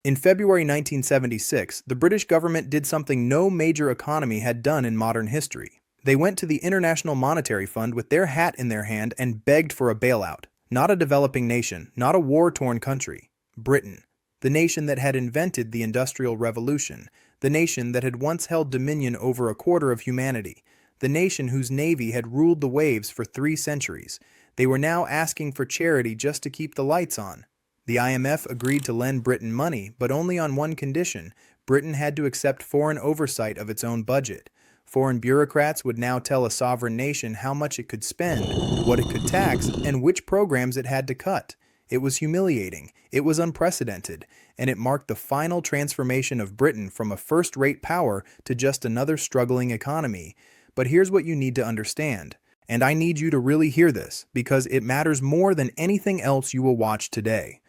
In February 1976, the British government did something no major economy had done in modern history. They went to the International Monetary Fund with their hat in their hand and begged for a bailout. Not a developing nation, not a war-torn country. Britain, the nation that had invented the Industrial Revolution, the nation that had once held dominion over a quarter of humanity, the nation whose navy had ruled the waves for 3 centuries. They were now asking for charity just to keep the lights on. The IMF agreed to lend Britain money, but only on one condition. Britain had to accept foreign oversight of its own budget. Foreign bureaucrats would now tell a sovereign nation how much it could spend, what it could tax, and which programs it had to cut. It was humiliating, it was unprecedented, and it marked the final transformation of Britain from a first-rate power to just another struggling economy. But here's what you need to understand. And I need you to really hear this, because it matters more than anything else you will watch today.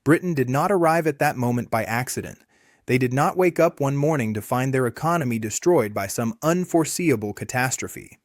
Britain did not arrive at that moment by accident. They did not wake up one morning to find their economy destroyed by some unforeseeable catastrophe.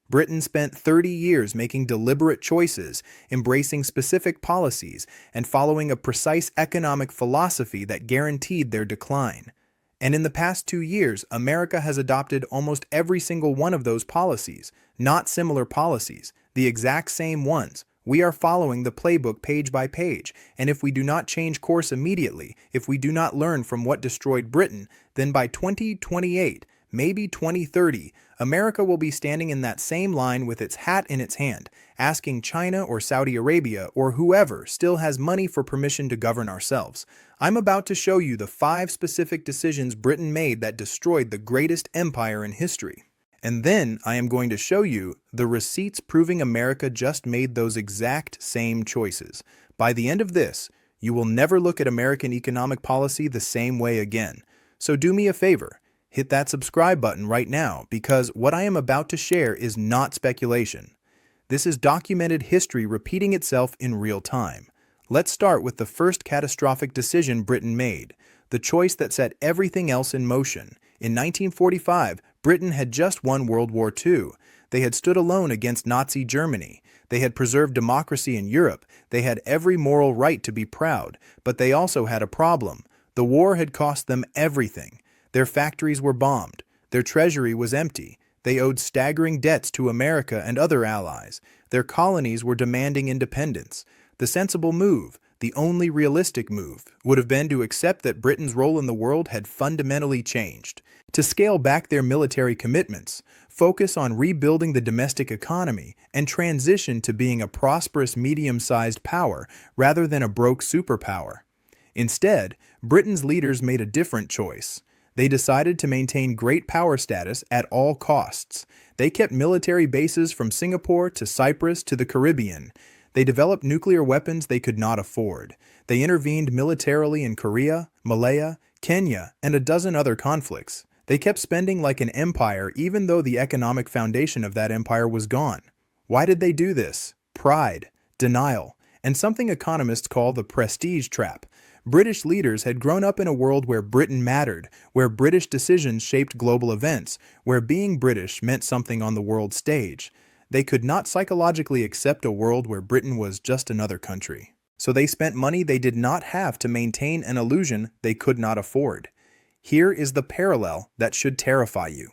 Britain spent 30 years making deliberate choices, embracing specific policies, and following a precise economic philosophy that guaranteed their decline. And in the past 2 years, America has adopted almost every single one of those policies, not similar policies, the exact same ones. We are following the playbook page by page, and if we do not change course immediately, if we do not learn from what destroyed Britain, then by 2028, maybe 2030, America will be standing in that same line with its hat in its hand, asking China or Saudi Arabia or whoever still has money for permission to govern ourselves. I'm about to show you the 5 specific decisions Britain made that destroyed the greatest empire in history. And then I am going to show you the receipts proving America just made those exact same choices. By the end of this, you will never look at American economic policy the same way again. So do me a favor, hit that subscribe button right now, because what I am about to share is not speculation. This is documented history repeating itself in real time. Let's start with the first catastrophic decision Britain made, the choice that set everything else in motion. In 1945, Britain had just won World War II. They had stood alone against Nazi Germany. They had preserved democracy in Europe. They had every moral right to be proud. But they also had a problem. The war had cost them everything. Their factories were bombed. Their treasury was empty. They owed staggering debts to America and other allies. Their colonies were demanding independence. The sensible move, the only realistic move, would have been to accept that Britain's role in the world had fundamentally changed, to scale back their military commitments, focus on rebuilding the domestic economy, and transition to being a prosperous medium-sized power rather than a broke superpower. Instead, Britain's leaders made a different choice. They decided to maintain great power status at all costs. They kept military bases from Singapore to Cyprus to the Caribbean. They developed nuclear weapons they could not afford. They intervened militarily in Korea, Malaya, Kenya, and a dozen other conflicts. They kept spending like an empire even though the economic foundation of that empire was gone. Why did they do this? Pride, denial, and something economists call the prestige trap. British leaders had grown up in a world where Britain mattered, where British decisions shaped global events, where being British meant something on the world stage. They could not psychologically accept a world where Britain was just another country. So they spent money they did not have to maintain an illusion they could not afford. Here is the parallel that should terrify you.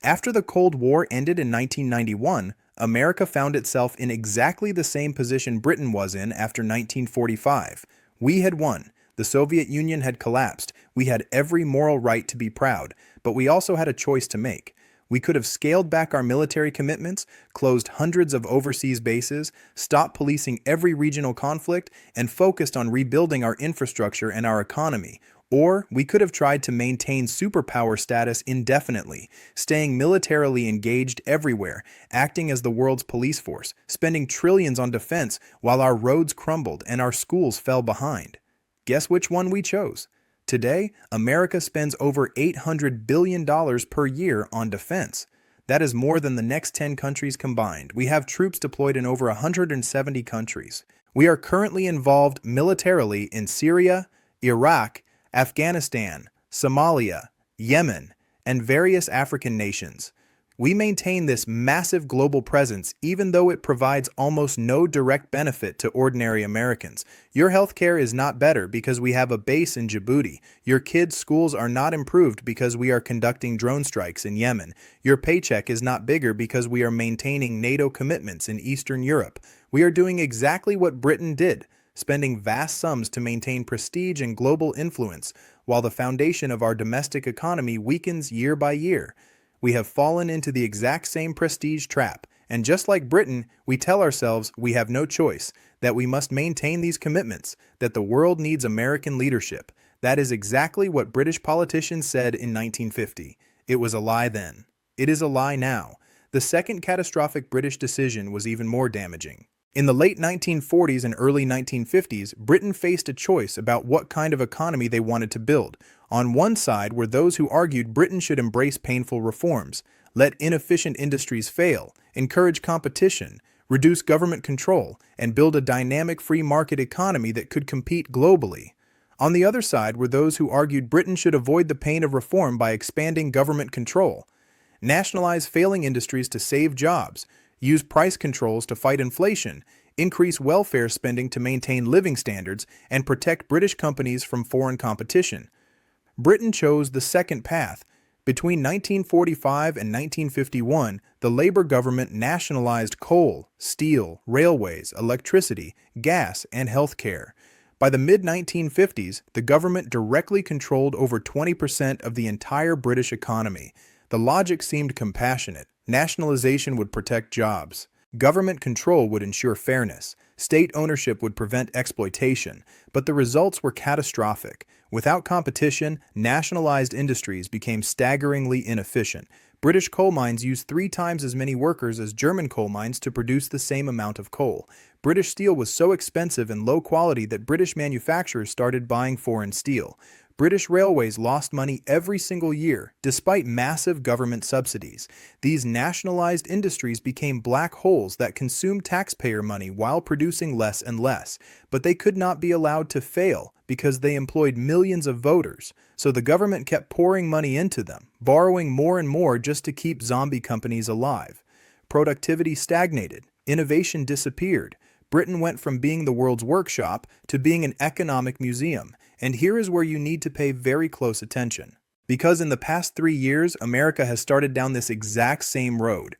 After the Cold War ended in 1991, America found itself in exactly the same position Britain was in after 1945. We had won. The Soviet Union had collapsed. We had every moral right to be proud, but we also had a choice to make. We could have scaled back our military commitments, closed hundreds of overseas bases, stopped policing every regional conflict, and focused on rebuilding our infrastructure and our economy. Or we could have tried to maintain superpower status indefinitely, staying militarily engaged everywhere, acting as the world's police force, spending trillions on defense while our roads crumbled and our schools fell behind. Guess which one we chose? Today, America spends over $800 billion per year on defense. That is more than the next 10 countries combined. We have troops deployed in over 170 countries. We are currently involved militarily in Syria, Iraq, Afghanistan, Somalia, Yemen, and various African nations. We maintain this massive global presence even though it provides almost no direct benefit to ordinary Americans. Your healthcare is not better because we have a base in Djibouti. Your kids' schools are not improved because we are conducting drone strikes in Yemen. Your paycheck is not bigger because we are maintaining NATO commitments in Eastern Europe. We are doing exactly what Britain did, spending vast sums to maintain prestige and global influence, while the foundation of our domestic economy weakens year by year. We have fallen into the exact same prestige trap, and just like Britain, we tell ourselves we have no choice, that we must maintain these commitments, that the world needs American leadership. That is exactly what British politicians said in 1950. It was a lie then. It is a lie now. The second catastrophic British decision was even more damaging. In the late 1940s and early 1950s, Britain faced a choice about what kind of economy they wanted to build. On one side were those who argued Britain should embrace painful reforms, let inefficient industries fail, encourage competition, reduce government control, and build a dynamic free market economy that could compete globally. On the other side were those who argued Britain should avoid the pain of reform by expanding government control, nationalize failing industries to save jobs, use price controls to fight inflation, increase welfare spending to maintain living standards, and protect British companies from foreign competition. Britain chose the second path. Between 1945 and 1951, the Labour government nationalized coal, steel, railways, electricity, gas, and healthcare. By the mid-1950s, the government directly controlled over 20% of the entire British economy. The logic seemed compassionate. Nationalization would protect jobs. Government control would ensure fairness. State ownership would prevent exploitation. But the results were catastrophic. Without competition, nationalized industries became staggeringly inefficient. British coal mines used 3 times as many workers as German coal mines to produce the same amount of coal. British steel was so expensive and low quality that British manufacturers started buying foreign steel. British railways lost money every single year, despite massive government subsidies. These nationalized industries became black holes that consumed taxpayer money while producing less and less. But they could not be allowed to fail because they employed millions of voters. So the government kept pouring money into them, borrowing more and more just to keep zombie companies alive. Productivity stagnated. Innovation disappeared. Britain went from being the world's workshop to being an economic museum. And here is where you need to pay very close attention. Because in the past 3 years, America has started down this exact same road.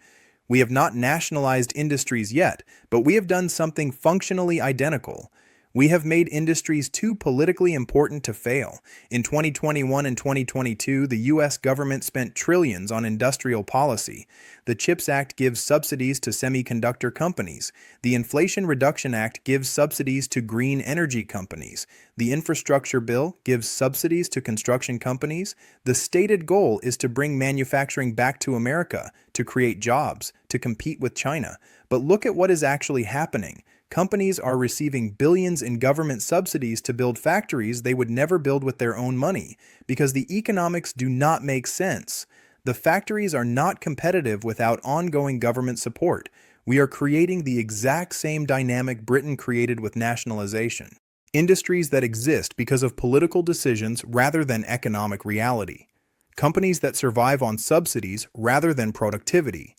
We have not nationalized industries yet, but we have done something functionally identical. We have made industries too politically important to fail. In 2021 and 2022, the U.S. government spent trillions on industrial policy. The CHIPS Act gives subsidies to semiconductor companies. The Inflation Reduction Act gives subsidies to green energy companies. The Infrastructure Bill gives subsidies to construction companies. The stated goal is to bring manufacturing back to America, to create jobs, to compete with China. But look at what is actually happening. Companies are receiving billions in government subsidies to build factories they would never build with their own money, because the economics do not make sense. The factories are not competitive without ongoing government support. We are creating the exact same dynamic Britain created with nationalization. Industries that exist because of political decisions rather than economic reality. Companies that survive on subsidies rather than productivity.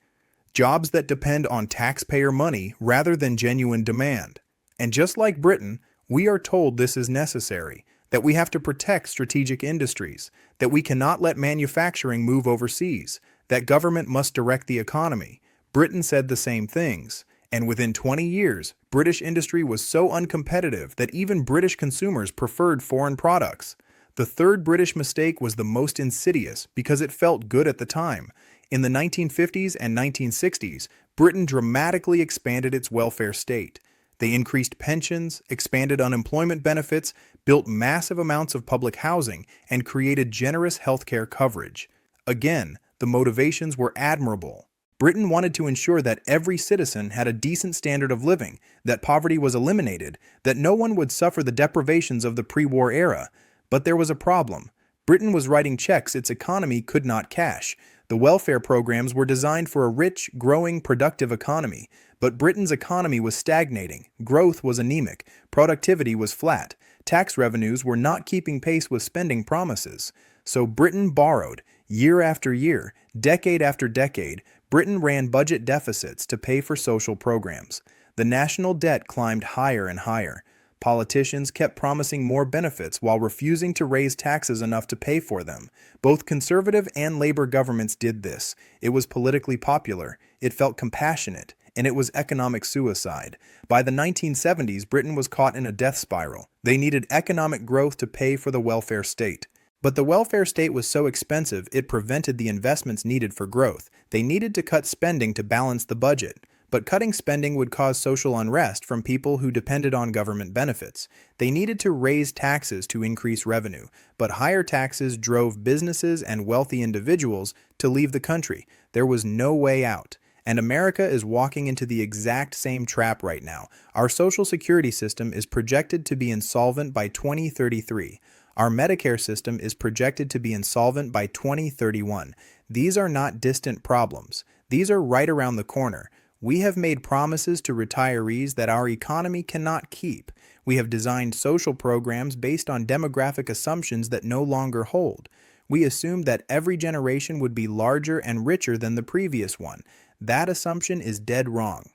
Jobs that depend on taxpayer money rather than genuine demand. And just like Britain, we are told this is necessary, that we have to protect strategic industries, that we cannot let manufacturing move overseas, that government must direct the economy. Britain said the same things, and within 20 years, British industry was so uncompetitive that even British consumers preferred foreign products. The third British mistake was the most insidious because it felt good at the time. In the 1950s and 1960s, Britain dramatically expanded its welfare state. They increased pensions, expanded unemployment benefits, built massive amounts of public housing, and created generous healthcare coverage. Again, the motivations were admirable. Britain wanted to ensure that every citizen had a decent standard of living, that poverty was eliminated, that no one would suffer the deprivations of the pre-war era. But there was a problem. Britain was writing checks its economy could not cash. The welfare programs were designed for a rich, growing, productive economy, but Britain's economy was stagnating, growth was anemic, productivity was flat, tax revenues were not keeping pace with spending promises. So Britain borrowed, Year after year, decade after decade, Britain ran budget deficits to pay for social programs. The national debt climbed higher and higher. Politicians kept promising more benefits while refusing to raise taxes enough to pay for them. Both conservative and Labour governments did this. It was politically popular, it felt compassionate, and it was economic suicide. By the 1970s, Britain was caught in a death spiral. They needed economic growth to pay for the welfare state. But the welfare state was so expensive it prevented the investments needed for growth. They needed to cut spending to balance the budget. But cutting spending would cause social unrest from people who depended on government benefits. They needed to raise taxes to increase revenue, but higher taxes drove businesses and wealthy individuals to leave the country. There was no way out. And America is walking into the exact same trap right now. Our Social Security system is projected to be insolvent by 2033. Our Medicare system is projected to be insolvent by 2031. These are not distant problems. These are right around the corner. We have made promises to retirees that our economy cannot keep. We have designed social programs based on demographic assumptions that no longer hold. We assumed that every generation would be larger and richer than the previous one. That assumption is dead wrong.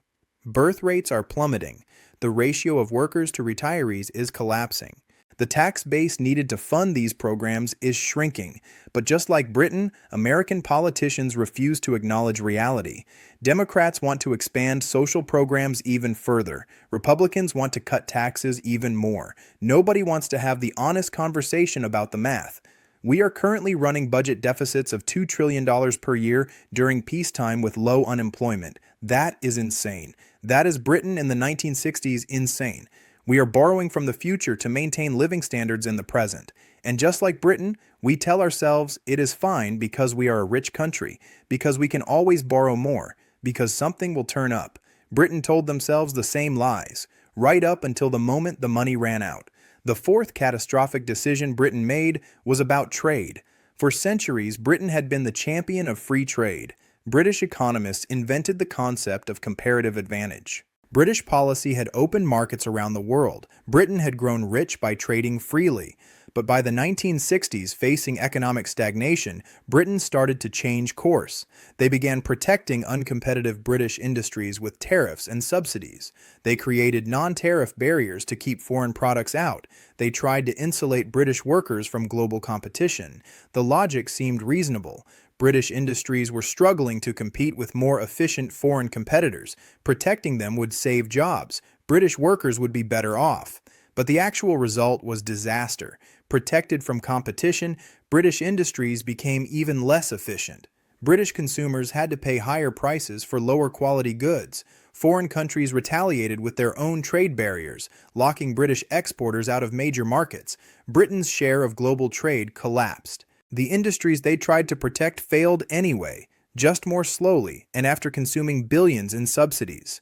Birth rates are plummeting. The ratio of workers to retirees is collapsing. The tax base needed to fund these programs is shrinking. But just like Britain, American politicians refuse to acknowledge reality. Democrats want to expand social programs even further. Republicans want to cut taxes even more. Nobody wants to have the honest conversation about the math. We are currently running budget deficits of $2 trillion per year during peacetime with low unemployment. That is insane. That is Britain in the 1960s insane. We are borrowing from the future to maintain living standards in the present. And just like Britain, we tell ourselves it is fine because we are a rich country, because we can always borrow more, because something will turn up. Britain told themselves the same lies, right up until the moment the money ran out. The fourth catastrophic decision Britain made was about trade. For centuries, Britain had been the champion of free trade. British economists invented the concept of comparative advantage. British policy had opened markets around the world. Britain had grown rich by trading freely. But by the 1960s, facing economic stagnation, Britain started to change course. They began protecting uncompetitive British industries with tariffs and subsidies. They created non-tariff barriers to keep foreign products out. They tried to insulate British workers from global competition. The logic seemed reasonable. British industries were struggling to compete with more efficient foreign competitors. Protecting them would save jobs. British workers would be better off. But the actual result was disaster. Protected from competition, British industries became even less efficient. British consumers had to pay higher prices for lower quality goods. Foreign countries retaliated with their own trade barriers, locking British exporters out of major markets. Britain's share of global trade collapsed. The industries they tried to protect failed anyway, just more slowly and after consuming billions in subsidies.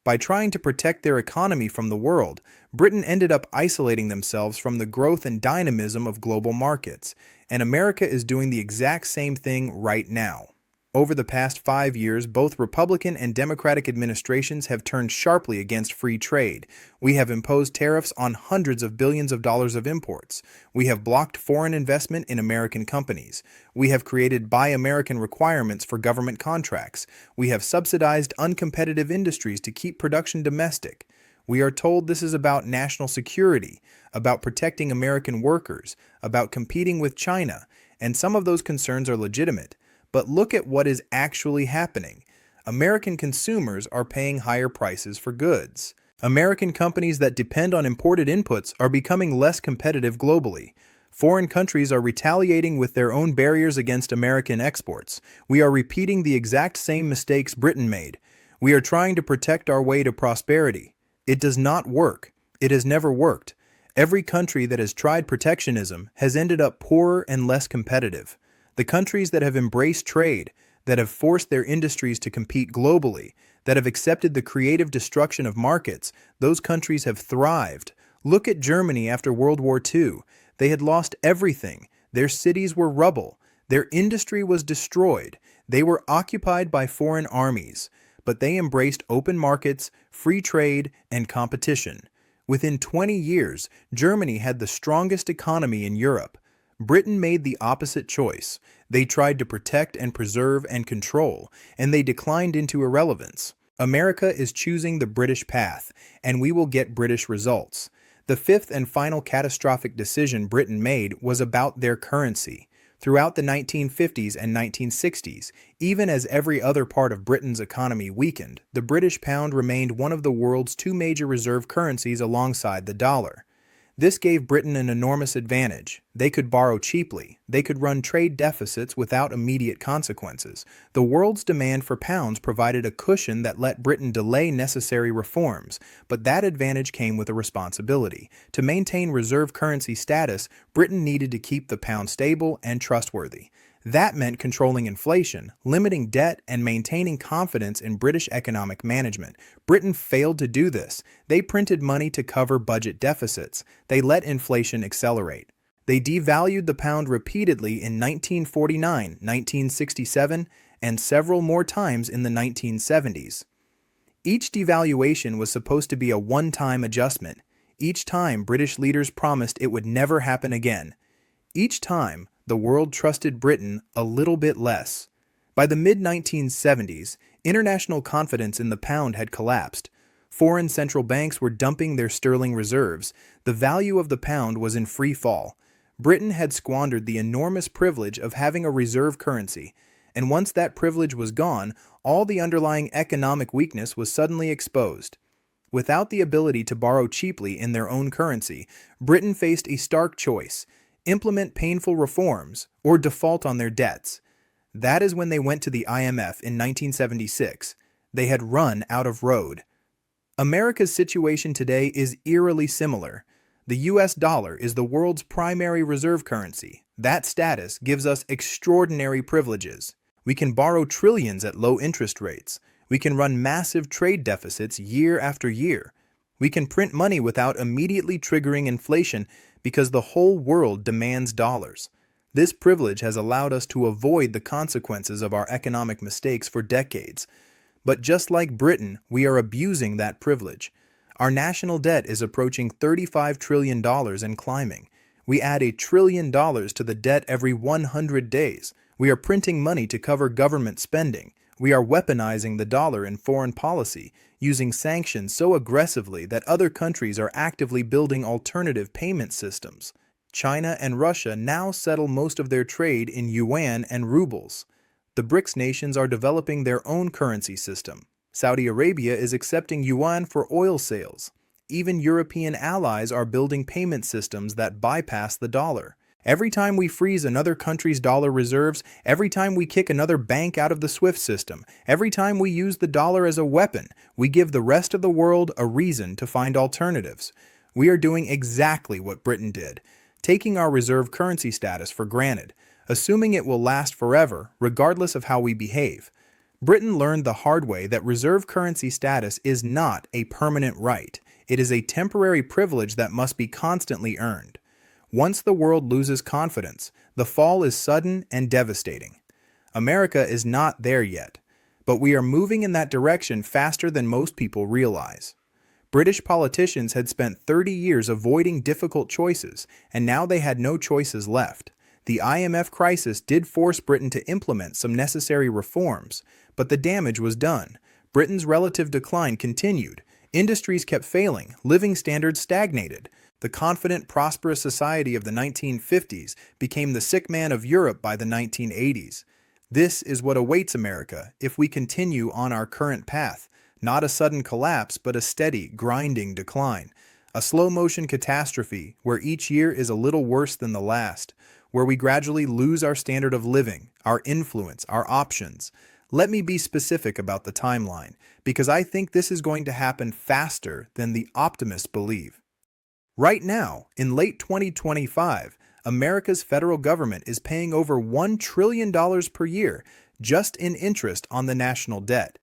By trying to protect their economy from the world, Britain ended up isolating themselves from the growth and dynamism of global markets, and America is doing the exact same thing right now. Over the past 5 years, both Republican and Democratic administrations have turned sharply against free trade. We have imposed tariffs on hundreds of billions of dollars of imports. We have blocked foreign investment in American companies. We have created Buy American requirements for government contracts. We have subsidized uncompetitive industries to keep production domestic. We are told this is about national security, about protecting American workers, about competing with China, and some of those concerns are legitimate. But look at what is actually happening. American consumers are paying higher prices for goods. American companies that depend on imported inputs are becoming less competitive globally. Foreign countries are retaliating with their own barriers against American exports. We are repeating the exact same mistakes Britain made. We are trying to protect our way to prosperity. It does not work. It has never worked. Every country that has tried protectionism has ended up poorer and less competitive. The countries that have embraced trade, that have forced their industries to compete globally, that have accepted the creative destruction of markets, those countries have thrived. Look at Germany after World War II. They had lost everything. Their cities were rubble. Their industry was destroyed. They were occupied by foreign armies. But they embraced open markets, free trade, and competition. Within 20 years, Germany had the strongest economy in Europe. Britain made the opposite choice. They tried to protect and preserve and control, and they declined into irrelevance. America is choosing the British path, and we will get British results. The fifth and final catastrophic decision Britain made was about their currency. Throughout the 1950s and 1960s, even as every other part of Britain's economy weakened, the British pound remained one of the world's two major reserve currencies alongside the dollar. This gave Britain an enormous advantage. They could borrow cheaply. They could run trade deficits without immediate consequences. The world's demand for pounds provided a cushion that let Britain delay necessary reforms, but that advantage came with a responsibility. To maintain reserve currency status, Britain needed to keep the pound stable and trustworthy. That meant controlling inflation, limiting debt, and maintaining confidence in British economic management. Britain failed to do this. They printed money to cover budget deficits. They let inflation accelerate. They devalued the pound repeatedly in 1949, 1967, and several more times in the 1970s. Each devaluation was supposed to be a one-time adjustment. Each time, British leaders promised it would never happen again. Each time, the world trusted Britain a little bit less. By the mid-1970s, international confidence in the pound had collapsed. Foreign central banks were dumping their sterling reserves. The value of the pound was in free fall. Britain had squandered the enormous privilege of having a reserve currency, and once that privilege was gone, all the underlying economic weakness was suddenly exposed. Without the ability to borrow cheaply in their own currency, Britain faced a stark choice: implement painful reforms, or default on their debts. That is when they went to the IMF in 1976. They had run out of road. America's situation today is eerily similar. The US dollar is the world's primary reserve currency. That status gives us extraordinary privileges. We can borrow trillions at low interest rates. We can run massive trade deficits year after year. We can print money without immediately triggering inflation because the whole world demands dollars. This privilege has allowed us to avoid the consequences of our economic mistakes for decades. But just like Britain, we are abusing that privilege. Our national debt is approaching $35 trillion and climbing. We add $1 trillion to the debt every 100 days. We are printing money to cover government spending. We are weaponizing the dollar in foreign policy, using sanctions so aggressively that other countries are actively building alternative payment systems. China and Russia now settle most of their trade in yuan and rubles. The BRICS nations are developing their own currency system. Saudi Arabia is accepting yuan for oil sales. Even European allies are building payment systems that bypass the dollar. Every time we freeze another country's dollar reserves, every time we kick another bank out of the SWIFT system, every time we use the dollar as a weapon, we give the rest of the world a reason to find alternatives. We are doing exactly what Britain did, taking our reserve currency status for granted, assuming it will last forever, regardless of how we behave. Britain learned the hard way that reserve currency status is not a permanent right. It is a temporary privilege that must be constantly earned. Once the world loses confidence, the fall is sudden and devastating. America is not there yet, but we are moving in that direction faster than most people realize. British politicians had spent 30 years avoiding difficult choices, and now they had no choices left. The IMF crisis did force Britain to implement some necessary reforms, but the damage was done. Britain's relative decline continued. Industries kept failing, living standards stagnated. The confident, prosperous society of the 1950s became the sick man of Europe by the 1980s. This is what awaits America if we continue on our current path. Not a sudden collapse, but a steady, grinding decline. A slow-motion catastrophe where each year is a little worse than the last, where we gradually lose our standard of living, our influence, our options. Let me be specific about the timeline, because I think this is going to happen faster than the optimists believe. Right now, in late 2025, America's federal government is paying over $1 trillion per year just in interest on the national debt.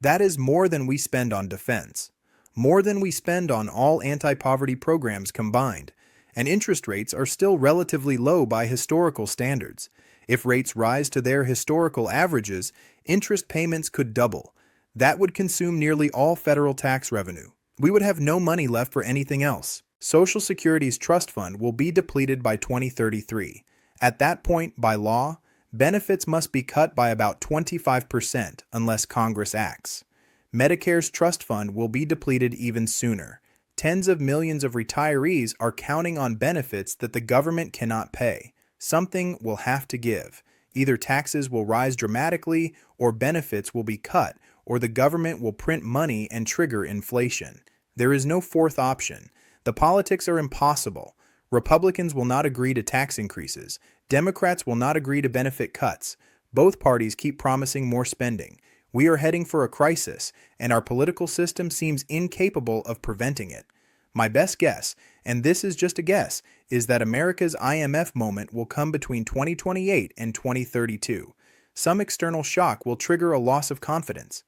That is more than we spend on defense, more than we spend on all anti-poverty programs combined, and interest rates are still relatively low by historical standards. If rates rise to their historical averages, interest payments could double. That would consume nearly all federal tax revenue. We would have no money left for anything else. Social Security's trust fund will be depleted by 2033. At that point, by law, benefits must be cut by about 25% unless Congress acts. Medicare's trust fund will be depleted even sooner. Tens of millions of retirees are counting on benefits that the government cannot pay. Something will have to give. Either taxes will rise dramatically, or benefits will be cut, or the government will print money and trigger inflation. There is no fourth option. The politics are impossible. Republicans will not agree to tax increases. Democrats will not agree to benefit cuts. Both parties keep promising more spending. We are heading for a crisis, and our political system seems incapable of preventing it. My best guess, and this is just a guess, is that America's IMF moment will come between 2028 and 2032. Some external shock will trigger a loss of confidence.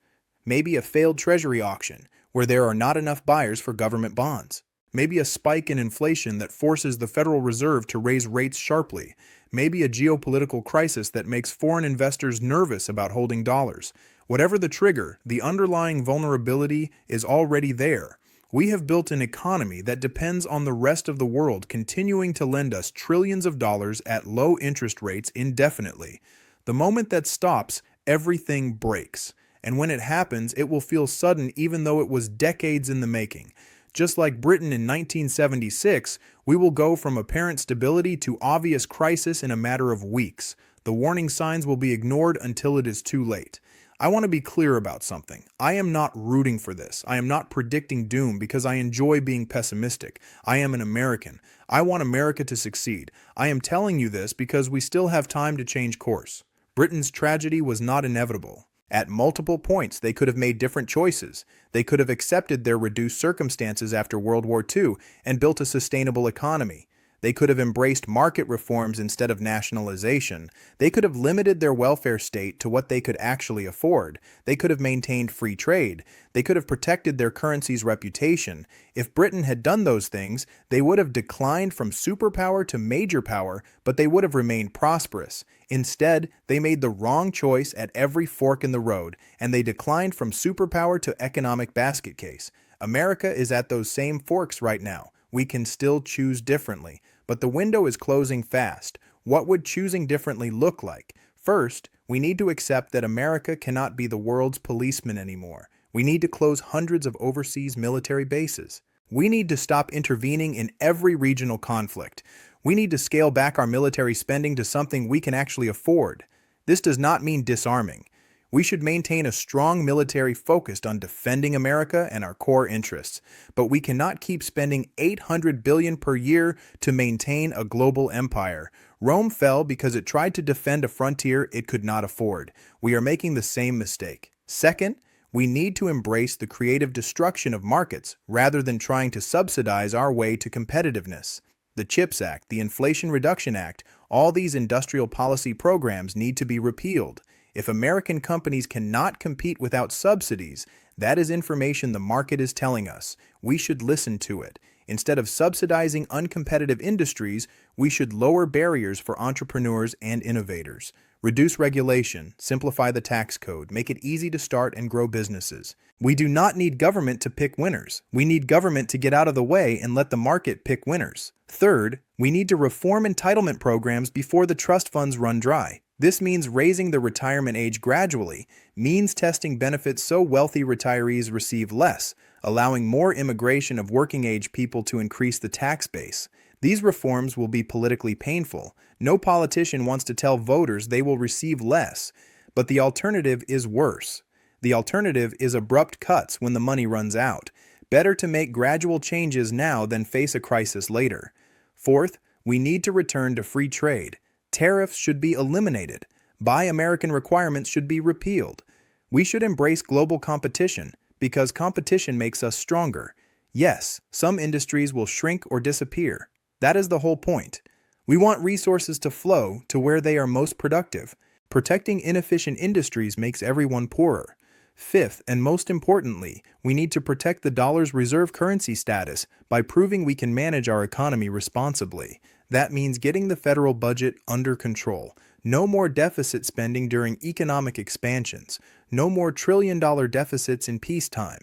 Maybe a failed treasury auction, where there are not enough buyers for government bonds. Maybe a spike in inflation that forces the Federal Reserve to raise rates sharply. Maybe a geopolitical crisis that makes foreign investors nervous about holding dollars. Whatever the trigger, the underlying vulnerability is already there. We have built an economy that depends on the rest of the world continuing to lend us trillions of dollars at low interest rates indefinitely. The moment that stops, everything breaks. And when it happens, it will feel sudden even though it was decades in the making. Just like Britain in 1976, we will go from apparent stability to obvious crisis in a matter of weeks. The warning signs will be ignored until it is too late. I want to be clear about something. I am not rooting for this. I am not predicting doom because I enjoy being pessimistic. I am an American. I want America to succeed. I am telling you this because we still have time to change course. Britain's tragedy was not inevitable. At multiple points, they could have made different choices. They could have accepted their reduced circumstances after World War II and built a sustainable economy. They could have embraced market reforms instead of nationalization. They could have limited their welfare state to what they could actually afford. They could have maintained free trade. They could have protected their currency's reputation. If Britain had done those things, they would have declined from superpower to major power, but they would have remained prosperous. Instead, they made the wrong choice at every fork in the road, and they declined from superpower to economic basket case. America is at those same forks right now. We can still choose differently, but the window is closing fast. What would choosing differently look like? First, we need to accept that America cannot be the world's policeman anymore. We need to close hundreds of overseas military bases. We need to stop intervening in every regional conflict. We need to scale back our military spending to something we can actually afford. This does not mean disarming. We should maintain a strong military focused on defending America and our core interests, but we cannot keep spending $800 billion per year to maintain a global empire. Rome fell because it tried to defend a frontier it could not afford. We are making the same mistake. Second, we need to embrace the creative destruction of markets rather than trying to subsidize our way to competitiveness. The CHIPS Act, the Inflation Reduction Act, all these industrial policy programs need to be repealed. If American companies cannot compete without subsidies, that is information the market is telling us. We should listen to it. Instead of subsidizing uncompetitive industries, we should lower barriers for entrepreneurs and innovators. Reduce regulation, simplify the tax code, make it easy to start and grow businesses. We do not need government to pick winners. We need government to get out of the way and let the market pick winners. Third, we need to reform entitlement programs before the trust funds run dry. This means raising the retirement age gradually, means testing benefits so wealthy retirees receive less, allowing more immigration of working-age people to increase the tax base. These reforms will be politically painful. No politician wants to tell voters they will receive less, but the alternative is worse. The alternative is abrupt cuts when the money runs out. Better to make gradual changes now than face a crisis later. Fourth, we need to return to free trade. Tariffs should be eliminated. Buy American requirements should be repealed. We should embrace global competition because competition makes us stronger. Yes, some industries will shrink or disappear. That is the whole point. We want resources to flow to where they are most productive. Protecting inefficient industries makes everyone poorer. Fifth, and most importantly, we need to protect the dollar's reserve currency status by proving we can manage our economy responsibly. That means getting the federal budget under control. No more deficit spending during economic expansions. No more trillion-dollar deficits in peacetime.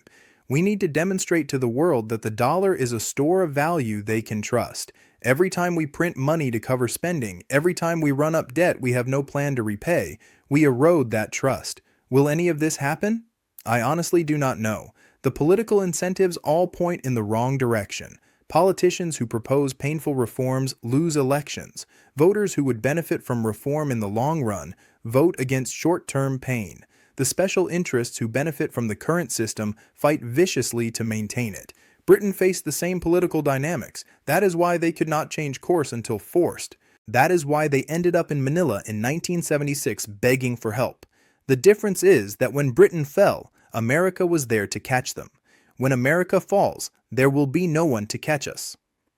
We need to demonstrate to the world that the dollar is a store of value they can trust. Every time we print money to cover spending, every time we run up debt we have no plan to repay, we erode that trust. Will any of this happen? I honestly do not know. The political incentives all point in the wrong direction. Politicians who propose painful reforms lose elections. Voters who would benefit from reform in the long run vote against short-term pain. The special interests who benefit from the current system fight viciously to maintain it. Britain faced the same political dynamics. That is why they could not change course until forced. That is why they ended up in Manila in 1976 begging for help. The difference is that when Britain fell, America was there to catch them. When America falls, there will be no one to catch us.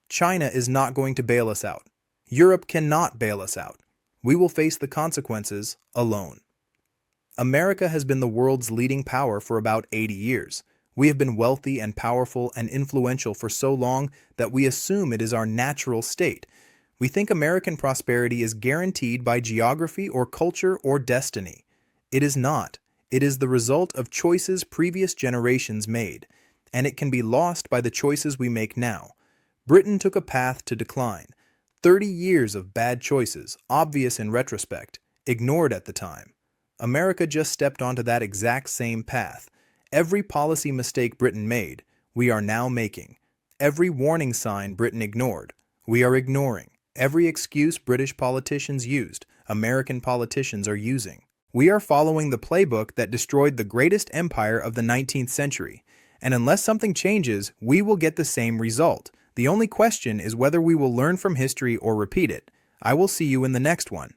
China is not going to bail us out. Europe cannot bail us out. We will face the consequences alone. America has been the world's leading power for about 80 years. We have been wealthy and powerful and influential for so long that we assume it is our natural state. We think American prosperity is guaranteed by geography or culture or destiny. It is not. It is the result of choices previous generations made, and it can be lost by the choices we make now. Britain took a path to decline. 30 years of bad choices, obvious in retrospect, ignored at the time. America just stepped onto that exact same path. Every policy mistake Britain made, we are now making. Every warning sign Britain ignored, we are ignoring. Every excuse British politicians used, American politicians are using. We are following the playbook that destroyed the greatest empire of the 19th century, and unless something changes, we will get the same result. The only question is whether we will learn from history or repeat it. I will see you in the next one.